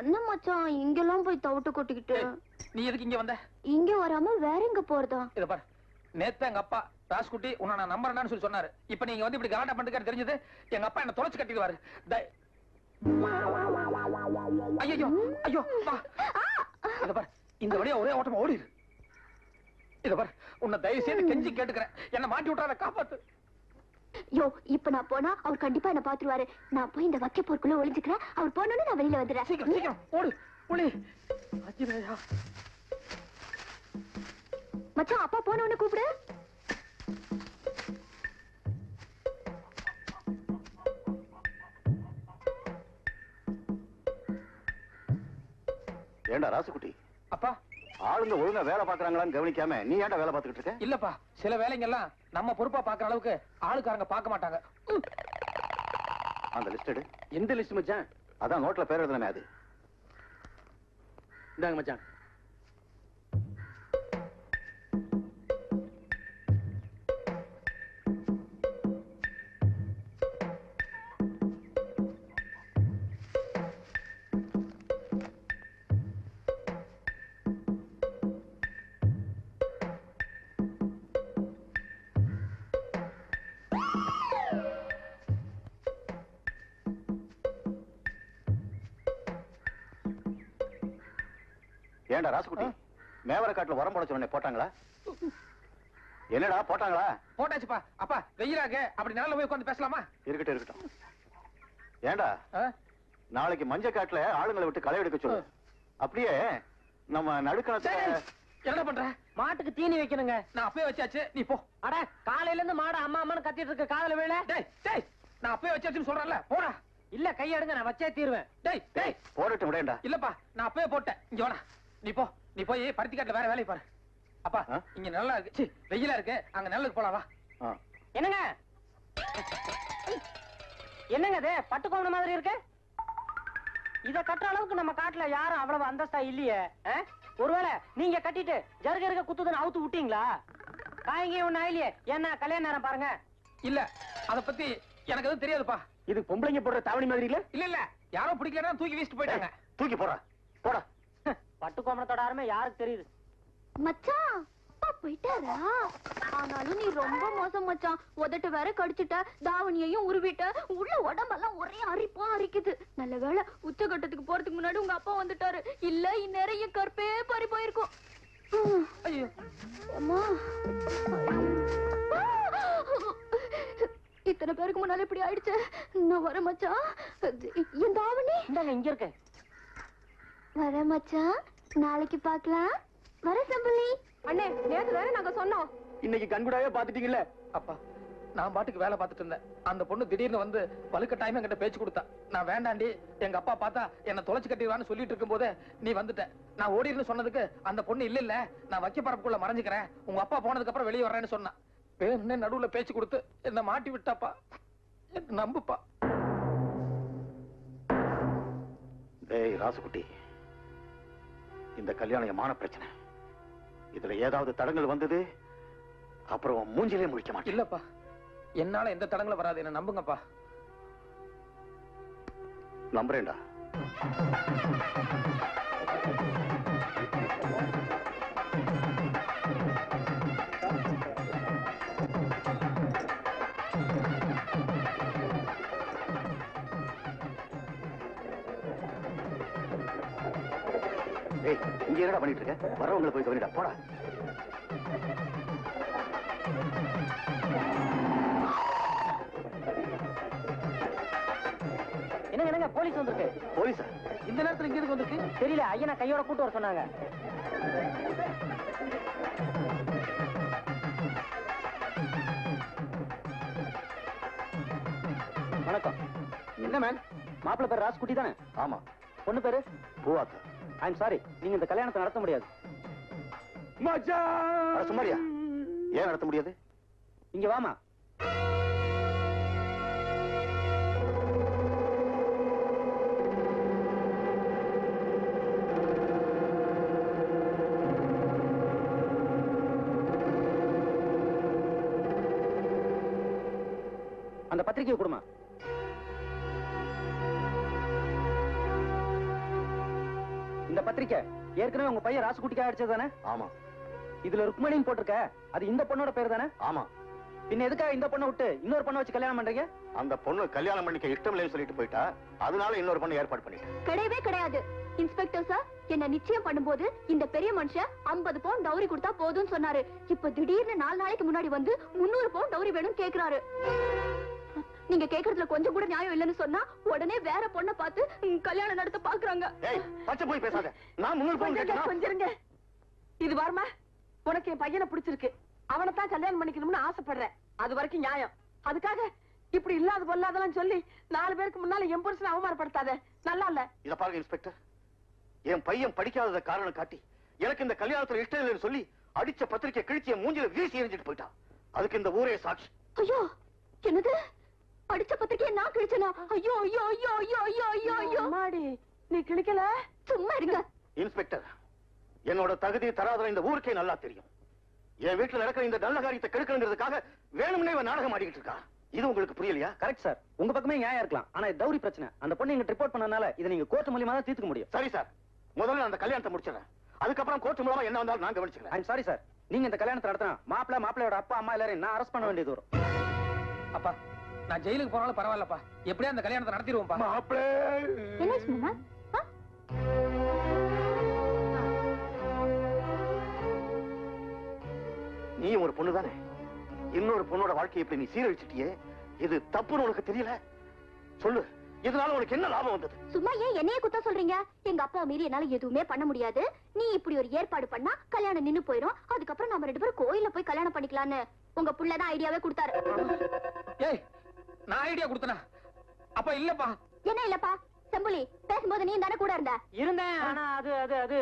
என்ன மச்சான் இங்கெல்லாம் போய் தவிட்டு கொட்டிக்கிட்டு? நீ எதுக்கு இங்க வந்த? இங்க வராம வேற எங்க போறதா? இத பாரு, நேத்து எங்க அப்பா ராஸ்குட்டி உன்னை நான் நம்பறேன்னு சொல்லி சொன்னாரு. இப்ப நீங்க வந்து இப்படி கலாட்டா பண்ணிட்டு தெரிஞ்சது எங்க அப்பா என்ன தொலைச்சு கட்டிடுவாரு. ஐயோ ஐயோ, இத பாரு, இந்த வழியா ஒரே ஓட்டமா ஓடிடு. இத பாரு, உன்னை தயவு செய்து கெஞ்சி கேட்டுக்கிறேன், என்ன மாட்டி விட்டாத, காப்பாத்து. யோ, இப்ப நான் போனா அவர் கண்டிப்பா என்ன பாத்துருவாரு. நான் போய் இந்த வக்க போருக்குள்ள ஒளிஞ்சுக்கிறேன். அவர் போனோன்னு நான் வெளியில வந்துடுறேன். சீக்கிரம் சீக்கிரம் ஓடு புலி. அஜிரேயா மச்சான், அப்பா போனோன்னு கூப்பிடு. ஏண்டா ராசுகுட்டி, அப்பா ஆளுங்க ஒழுங்கா வேலை பாக்குறாங்களான்னு கவனிக்காம நீ ஏன்டா வேலை பார்த்துக்கிட்டு இருக்க? இல்லப்பா, சில வேலைங்க எல்லாம் நம்ம பொறுப்பா பாக்குற அளவுக்கு ஆளுக்காரங்க பார்க்க மாட்டாங்க. அந்த லிஸ்ட் எடு. எந்த லிஸ்ட் மச்சான்? அதான் நோட்ல பேர் எழுதுனமே அது. இந்தாங்க மச்சான். ஏண்டா ராசுகுட்டி, மேவர காட்டுல உரம் போட சொன்ன போட்டாங்களா? என்னடா போட்டாங்களா? போட்டாச்சுப்பா. அப்பா வெயிலாக அப்படி நேரில் போய் உட்காந்து பேசலாமா? இருக்கட்டும் இருக்கட்டும். ஏண்டா நாளைக்கு மஞ்ச காட்டுல ஆளுங்களை விட்டு களை எடுக்க சொல்லு. அப்படியே நம்ம நடுக்கணத்தை என்ன பண்ற? மாட்டுக்கு தீனி வைக்கணுங்க. நான் அப்பவே வச்சாச்சு, நீ போ. அட, காலையில இருந்து மாடு அம்மா அம்மான்னு கத்திட்டு இருக்க, காதல வேலை. டேய் டேய், நான் அப்பவே வச்சாச்சுன்னு சொல்றேன்ல, போடா. இல்ல, கையெடுங்க, நான் வச்சே தீருவேன். டேய் டேய், போடட்டும் விடேண்டா. இல்லப்பா, நான் அப்பவே போட்டேன். இங்க வாடா, நீ போ. நீ போய் பருத்தி காட்டுல வேற வேலையை பாரு. அப்பா இங்க நல்லா இருக்கு, சி வெயிலா இருக்கு, அங்க நல்லுக்கு போலாம் வா. என்னங்க என்னங்க இது பட்டு கோவண மாதிரி இருக்கு? இத கட்டுற அளவுக்கு நம்ம காட்டுல யாரும் அவ்வளவு அந்தஸ்தா இல்லையே. ஒருவேளை நீங்க கட்டிட்டு ஜருக இருக்க குத்துதுன்னு அவுத்து விட்டீங்களா? காய்ங்க ஒண்ணு ஆயிலையே. என்ன கல்யாண நேரம் பாருங்க. இல்ல, அத பத்தி எனக்கு எதுவும் தெரியாதுப்பா. இது பொம்பளைங்க போடுற தாவணி மாதிரி இல்ல? இல்ல இல்ல, யாரோ பிடிக்கலன்னா தூக்கி வீசிட்டு போயிட்டாங்க. தூக்கி போடா போடா. பட்டு கோவணத்தோட அருமை யாருக்கு தெரியுது? மச்சான், அப்பா போயிட்டாரா? ஆனாலும் நீ ரொம்ப மோசம் மச்சான். உதட்டு வேற கடிச்சிட்ட, தாவணியையும் உருவிட்ட, உள்ள உடம்பெல்லாம் ஒரே அரிப்பா அரிக்குது. நல்ல வேளை உச்சகட்டத்துக்கு போறதுக்கு முன்னாடி உங்க அப்பா வந்துட்டாரு. இல்ல இந்நேரம் என் கற்பே பறி போயிருக்கும். ஐயோ அம்மா, இத்தனை பேருக்கு முன்னால இப்படி ஆயிடுச்சு. நான் வரேன் மச்சான். என் தாவணி இந்தாங்க, இங்க இருக்கு. வரேன் மச்சான், நாளைக்கு பாக்கலாம். வர சம்பளி. அண்ணே, நேத்து தானே நாங்க சொன்னோம். இன்னைக்கு கண்கூடாவே பாத்துட்டீங்கல்ல. அப்பா, நான் பாட்டுக்கு வேலை பார்த்துட்டு இருந்தேன். அந்த பொண்ணு திடீர்னு வந்து வலுக்கட்டாயமா என்கிட்ட பேச்சு கொடுத்தா. நான் வேண்டாண்டி, எங்க அப்பா பார்த்தா என்ன தொலைச்சு கட்டிடுவான்னு சொல்லிட்டு இருக்கும் போதே நீ வந்துட்ட. நான் ஓடின்னு சொன்னதுக்கு அந்த பொண்ணு இல்ல இல்ல, நான் வைக்க பரப்புக்குள்ள மறைஞ்சுக்கிறேன், உங்க அப்பா போனதுக்கு அப்புறம் வெளியே வர்றேன்னு சொன்னா. என்ன நடுவுல பேச்சு கொடுத்து என்ன மாட்டி விட்டாப்பா. என்ன நம்புப்பா. டேய் ராசுகுட்டி, இந்த கல்யாணம் மான பிரச்சனை. இதுல ஏதாவது தடங்கள் வந்தது அப்புறம் மூஞ்சிலே முடிக்க மாட்டேன். இல்லப்பா, என்னால எந்த தடங்களும் வராது, என்ன நம்புங்கப்பா. நம்புறேன்டா. ஏய், இங்க என்னடா பண்ணிட்டு இருக்க? வரவங்களை போய் கவனிடா, போடா. என்னங்க போலீஸ் வந்திருக்கு. போலீஸா? இந்த நேரத்துல இங்க எதுக்கு வந்திருக்கு தெரியல. ஐயா கையோட கூட்டு வர சொன்னாங்க. வணக்கம். என்ன மேன்? மாப்பிள்ளை பேர் ராஜ்குட்டி தானே? ஆமா. பொண்ணு பேரு பூவாத்தா. ஐம் சாரி, நீங்க இந்த கல்யாணத்தை நடத்த முடியாது. சும்மாரியா? ஏன் நடத்த முடியாது? இங்க வாமா. அந்த பத்திரிகையை கொடுமா. இந்த பத்திரிக்கை ஏற்கனவே உங்க பையன் ராசுகுட்டிக்கா அடிச்சது தானே? ஆமா. இதுல ருக்மணின்னு போட்டிருக்க, அது இந்த பொண்ணோட பேர் தானே? ஆமா. பின்ன எதுக்காக இந்த பொண்ணை விட்டு இன்னொரு பொண்ணை வச்சு கல்யாணம் பண்றீங்க? அந்த பொண்ணு கல்யாணம் பண்ணிக்க இஷ்டம் இல்லைன்னு சொல்லிட்டு போயிட்டா, அதனால இன்னொரு பொண்ணு ஏற்பாடு பண்ணிட்டேன். கிடையவே கிடையாது இன்ஸ்பெக்டர் சார். என்ன நிச்சயம் பண்ணும்போது இந்த பெரிய மனுஷன் 50 பவுண்ட் டவுரி கொடுத்தா போதும்னு சொன்னாரு. இப்ப திடீர்னு 4 நாளைக்கு முன்னாடி வந்து 300 பவுண்ட் டவுரி வேணும்னு கேக்குறாரு. நீங்க கேக்குறதுல கொஞ்சம் கூட நியாயம் இல்லைன்னு சொன்னா உடனே வேற பொண்ணை பார்த்து கல்யாணம் நடத்த பாக்குறாங்க. ஏய், பச்சை போய் பேசாத. நான் 300 பவுண்ட் கேட்டேனா? கொஞ்சிருங்க. இது வருமா, உனக்கு என் பையனை பிடிச்சிருக்கு, அவனை தான் கல்யாணம் பண்ணிக்கணும்னு ஆசைப்படுறேன். அது வரைக்கும் நியாயம். அதுக்காக இப்படி இல்லாத பொல்லாதெல்லாம் சொல்லி 4 பேருக்கு முன்னால என் புருஷனை அவமானப்படுத்தாத. நல்லா இல்ல. இத பாருங்க இன்ஸ்பெக்டர், என் பையன் படிக்காதத காரணம் காட்டி எனக்கு இந்த கல்யாணத்துல இஷ்டம் இல்லைன்னு சொல்லி அடிச்ச பத்திரிக்கை கிழிச்சு என் மூஞ்சில வீசி எறிஞ்சிட்டு போயிட்டான். அதுக்கு இந்த ஊரே சாட்சி. ஐயோ, என்னது? அடிச்ச பத்திரிக்கையை நான் கிழிச்சனா? ஐயோ ஐயோ ஐயோ ஐயோ ஐயோ ஐயோ ஐயோ. அம்மாடி, நீ கிழிக்கல? சும்மா இருங்க இன்ஸ்பெக்டர், என்னோட தகுதி தராதர இந்த ஊருக்கே நல்லா தெரியும். என் வீட்டுல நடக்கிற இந்த நல்ல காரியத்தை கெடுக்கணுங்கிறதுக்காக வேணும்னே இவன் நாடகம் ஆடிக்கிட்டு இருக்கா. இது உங்களுக்கு புரியலையா? கரெக்ட் சார், உங்க பக்கமே நியாயம் இருக்கலாம். ஆனா இது டவுரி பிரச்சனை. அந்த பொண்ணு எங்க ரிப்போர்ட் பண்ணனால இதை நீங்க கோர்ட் மூலமா தான் தீர்த்துக்க முடியும். சரி சார், முதல்ல அந்த கல்யாணத்தை முடிச்சிடறேன். அதுக்கப்புறம் கோர்ட் மூலமா என்ன வந்தாலும் நான் கவனிச்சுக்கிறேன். ஐம் சாரி சார், நீங்க இந்த கல்யாணத்தை நடத்தினா மாப்பிள்ளையோட அப்பா அம்மா எல்லாரையும் நான் அரெஸ்ட் பண்ண வேண்டியது வரும். அப்பா, நான் ஜெயிலுக்கு போனாலும் பரவாயில்லப்பா, எப்படியா அந்த கல்யாணத்தை நடத்திடுவோம்ப்பா. மாப்பிள்ளை, என்ன சொன்னா? நீ ஒரு பொண்ணு தானே, இன்னொரு பொண்ணோட வாழ்க்கையை இப்படி நீ சீரழிச்சிட்டியே, இது தப்புன்னு உனக்கு தெரியல? சொல்லு, இதனால உனக்கு என்ன லாபம் வந்தது? சும்மா ஏன் என்னைய குத்த சொல்றீங்க? எங்க அப்பா மீறி என்னால எதுவுமே பண்ண முடியாது. நீ இப்படி ஒரு ஏற்பாடு பண்ணா கல்யாணம் நின்னு போயிடும். அதுக்கப்புறம் நம்ம 2 பேரும் கோயில்ல போய் கல்யாணம் பண்ணிக்கலான்னு உங்க புள்ளதான் ஐடியாவே கொடுத்தாரு. ஏய், நான் ஐடியா கொடுத்தனா? அப்ப இல்லப்பா. என்ன இல்லப்பா? செம்புலி, பேசும்போது நீ தானே கூட இருந்த? இருந்தேன், ஆனா அது அது அது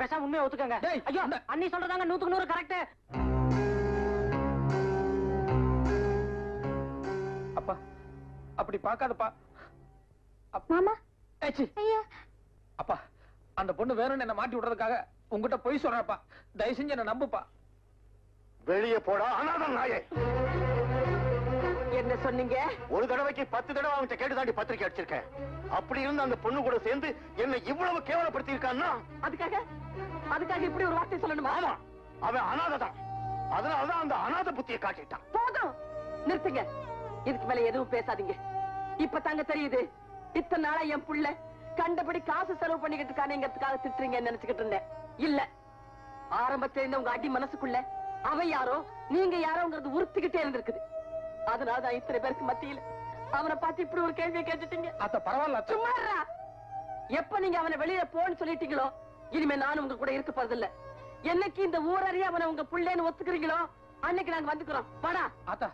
பேசாம உண்மையை ஒத்துக்கங்க. டேய், ஐயோ, அண்ணி சொல்றதாங்க 100க்கு 100 கரெக்ட். அப்பா, அப்படி பார்க்காதப்பா. மாமா, ஏச்சி. ஐயா, அப்பா, அந்த பொண்ணு வேணும்னு என்ன மாட்டி விடுறதுக்காக உங்ககிட்ட பொய் சொல்றப்பா. தயவு செஞ்சு என்ன நம்புப்பா. வெளியே போடா அனாதை நாயே. என்ன சொன்னீங்க? ஒரு தடவைக்கு 10 தடவை அவன்கிட்ட கேட்டு தாண்டி பத்திரிக்கை அடிச்சிருக்கேன். அப்படி இருந்து அந்த பொண்ணு கூட சேர்ந்து என்ன இவ்வளவு கேவலப்படுத்தி இருக்கான்னா, அதுக்காக இப்படி ஒரு வார்த்தை சொல்லணுமா? ஆமா, அவன் அனாதை தான். அதனாலதான் அந்த அனாதை புத்தியை காட்டிட்டான். போதும், நிறுத்துங்க. இதுக்கு மேல எதுவும் பேசாதீங்க. இப்ப தாங்க தெரியுது, இத்தனை நாளா என் புள்ள கண்டபடி காசு செலவு பண்ணிக்கிட்டு இருக்கானேங்கிறதுக்காக திட்டுறீங்கன்னு நினைச்சுக்கிட்டு இருந்தேன். இல்ல, ஆரம்பத்துல இருந்த உங்க அடி மனசுக்குள்ள அவன் யாரோ நீங்க யாரோங்கிறது உறுத்திக்கிட்டே இருந்திருக்குது. அதனாலதான் இத்தனை பேருக்கு மத்தியில அவனை பார்த்து இப்படி ஒரு கேள்வியை கேட்டுட்டீங்க. அத்த பரவாயில்ல. சும்மா இருடா. எப்ப நீங்க அவனை வெளியில போன்னு சொல்லிட்டீங்களோ, இனிமே நானும் உங்க கூட இருக்க போறதில்ல. என்னைக்கு இந்த ஊரறிய அவனை உங்க புள்ளேன்னு ஒத்துக்கிறீங்களோ, அன்னைக்கு நாங்க வந்துக்கிறோம். வாடா. ஆத்தா,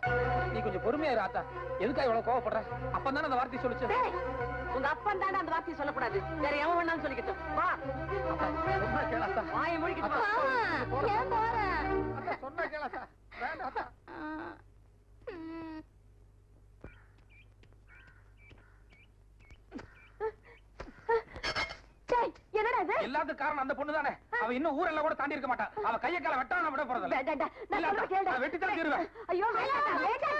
நீ கொஞ்சம் பொறுமையா இரு ஆத்தா. எதுக்கா இவ்வளவு கோவப்படுற? அப்பதானே அந்த வார்த்தை சொல்லுச்சு. டேய், உங்க அப்பன் தானே அந்த வார்த்தையை சொல்லக்கூடாது. வேற எவன் வேணாலும் சொல்லிக்கிட்டோம். வா. ஆத்தா, சொன்னா கேளாத்தா. வாயை மூடிக்கிட்டு வா. ஏன் போற? ஆத்தா, சொன்னா கேளாத்தா. வேண்டாம் ஆத்தா. டேய், என்னடா இது? எல்லாத்துக்கும் காரணம் அந்த பொண்ணு தானே. அவ இன்னும் ஊரெல்லாம் கூட தாண்டி இருக்க மாட்டா. அவ கைய கால வெட்டாம விட போறதில்ல. வேண்டாம்டா, நான் இல்ல, சொல்றத கேளுடா. நான் வெட்டித்தான் தீருவேன். ஐயோ, வேண்டாம்டா, வேண்டாம்.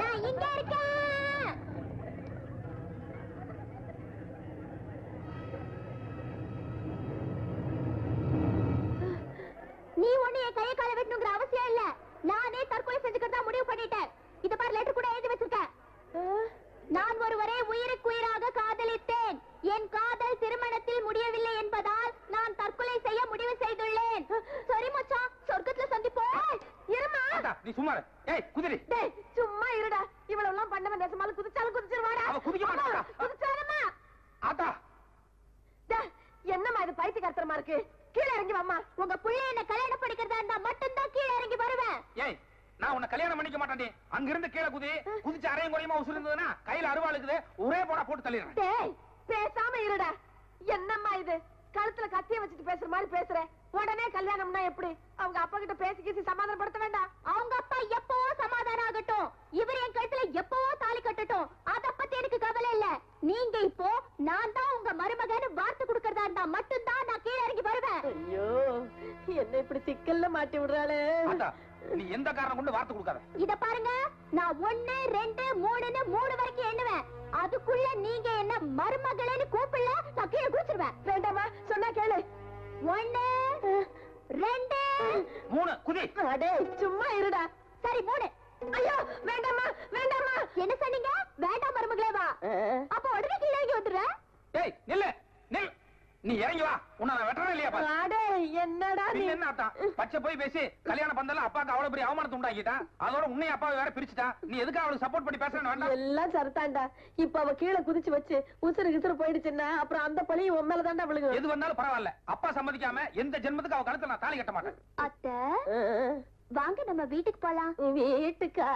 நான் இங்க இருக்கேன். நீ ஒண்ணு என் கையை கால வெட்டணுங்கிற அவசியம் இல்ல. நானே தற்கொலை செஞ்சுக்கிறதா முடிவு பண்ணிட்டேன். இத பாரு, லெட்டர் கூட எழுதி வச்சிருக்கேன். நான் ஒருவரை உயிருக்குயிராக காதலித்தேன். என் காதல் திருமணத்தில் முடியவில்லை என்பதால் நான் தற்கொலை செய்ய முடிவு செய்துள்ளேன். சரி மச்சான், சொர்க்கத்துல சந்திப்போம். இருமா. ஆத்தா, நீ சும்மா இரு. ஏய், குதிரி. டேய், சும்மா இருடா. இவ்வளவு எல்லாம் பண்ணவன் நெசமாலும் குதிச்சாலும் குதிச்சிருவாடா. அவ குதிக்க மாட்டாடா. குதிச்சாருமா. ஆத்தா, டேய், என்னம்மா இது பைத்தியக்காரத்தனமா இருக்கு? கீழே இறங்கி வாம்மா. உங்க புள்ள என்ன கல்யாணம் படிக்கிறதா இருந்தா மட்டும்தான் கீழே இறங்கி வருவேன். ஏய், நான் உன்னை கல்யாணம் பண்ணிக்க மாட்டேன். அங்க இருந்து கீழே குதிச்சு அரையும் குறையுமா உசுறு இருந்ததுன்னா கையில அருவாளுக்குது, ஒரே போடா போட்டு தள்ளிடுறேன். டேய், பேசாம இருடா. என்னம்மா இது? கழுத்துல கத்திய வச்சுட்டு பேசுற மாதிரி பேசுற. உடனே கல்யாணம்னா எப்படி? அவங்க அப்பா கிட்ட பேசி சமாதானப்படுத்த வேண்டாம். அவங்க அப்பா எப்பவோ சமாதானம் ஆகட்டும். இவர் என் கழுத்துல எப்பவோ தாலி கட்டட்டும். அத பத்தி எனக்கு கவலை இல்ல. நீங்க இப்போ நான் தான் உங்க மருமகன்னு வார்த்தை கொடுக்கறதா இருந்தா மட்டும்தான் நான் கீழே இறங்கி வருவேன். ஐயோ, என்ன இப்படி சிக்கல்ல மாட்டி விடுறாளே. ஆத்தா, நீ எந்த காரணம் கொண்டு வார்த்தை கொடுக்காத. இத பாருங்க, நான் 1 2 3ன்னு 3 வரைக்கும் எண்ணுவேன். அதுக்குள்ள நீங்க என்ன மருமகளேன்னு கூப்பிடல, நான் கீழே குதிச்சிருவேன். வேண்டாமா, சொன்னா 1 2 3 குதி. அடே சும்மா இருடா. சரி 3. ஐயோ வேண்டாமா வேண்டாமா. என்ன சொன்னீங்க? வேண்டாம் மருமகளே வா. அப்ப உடனே கீழே இறங்கி வந்துடுற. டேய் நில்லு நில். நீ இறங்கி வா. உன்னை நான் வெட்டறேன் இல்லையா பாரு. அடே என்னடா நீ? நீ என்ன ஆட்டம்? பச்சை போய் பேசி கல்யாண பந்தல்ல அப்பாக்கு அவ்வளவு பெரிய அவமானத்தை உண்டாக்கிட்டா. அதோட உன்னை அப்பாவை வேற பிரிச்சுட்டா. நீ எதுக்கு அவளுக்கு சப்போர்ட் பண்ணி பேசுறேன்னு வேண்டாம். எல்லாம் சரிதான்டா. இப்ப அவ கீழே குதிச்சு வச்சு உசுறு கிசுறு போயிடுச்சுன்னா அப்புறம் அந்த பழியும் உன் மேலதான்டா விழுகும். எது வந்தாலும் பரவாயில்ல. அப்பா சம்மதிக்காம எந்த ஜென்மத்துக்கு அவ கழுத்துல நான் தாலி கட்ட மாட்டேன். அத்தை வாங்க நம்ம வீட்டுக்கு போலாம். வீட்டுக்கா?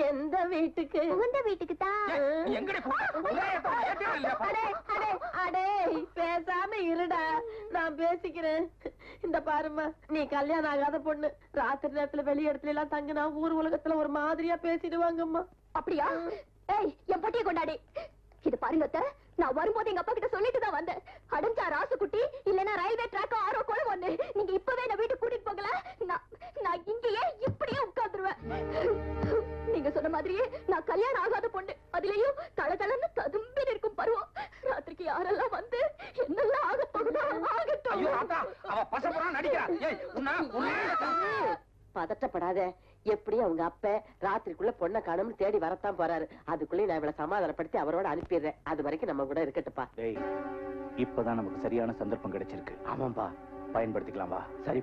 எந்த வீட்டுக்கு? உங்க வீட்டுக்கு தான். ஏய், நீ எங்கடி போற? ஒரே இடத்துல ஏத்தியா இல்லையா பாரு. அடே அடே பேசாம இருடா, நான் பேசிக்கிறேன். இந்த பாருமா, நீ கல்யாணம் ஆகாத பொண்ணு. ராத்திரி நேரத்துல வெளி இடத்துல எல்லாம் தங்கினா ஊர் உலகத்துல ஒரு மாதிரியா பேசிடுவாங்கம்மா. அப்படியா? ஏய் என் பட்டியை கொண்டாடி. இது பாருங்க அத்தை, நான் வரும்போது எங்க அப்பா கிட்ட சொல்லிட்டு தான் வந்தேன். அடைஞ்சா ராசுக்குட்டி இல்லனா ரயில்வே ட்ராக் ஆரோ கோல ஒண்ணு. நீங்க இப்பவே என்ன வீட்டுக்கு கூட்டிட்டு போகல, நான் இங்கேயே இப்படியே உட்கார்ந்துருவேன். நீங்க சொன்ன மாதிரியே நான் கல்யாணம் ஆகாத பொண்ணு. அதுலயும் தளதளன்னு ததும்பி இருக்கும் பருவம். ராத்திரிக்கு யாரெல்லாம் வந்து என்னெல்லாம் ஆக போகுதோ ஆகட்டும். ஐயோ ஆத்தா, அவ பசப்புறா நடிக்கிறா. ஏய் உன்ன பதட்டப்படாத. எப்படி அவங்க அப்ப ராத்திரிக்குள்ள பொண்ணை காணும்னு தேடி வரத்தான் போறாரு. அதுக்குள்ளே நான் இவளை சமாதானப்படுத்தி அவரோட அனுப்பிடுறேன். அது வரைக்கும் நம்ம கூட இருக்கட்டுப்பா. இப்பதான் நமக்கு சரியான சந்தர்ப்பம் கிடைச்சிருக்கு. ஆமாம்பா, பயன்படுத்திக்கலாம் வா. சரி.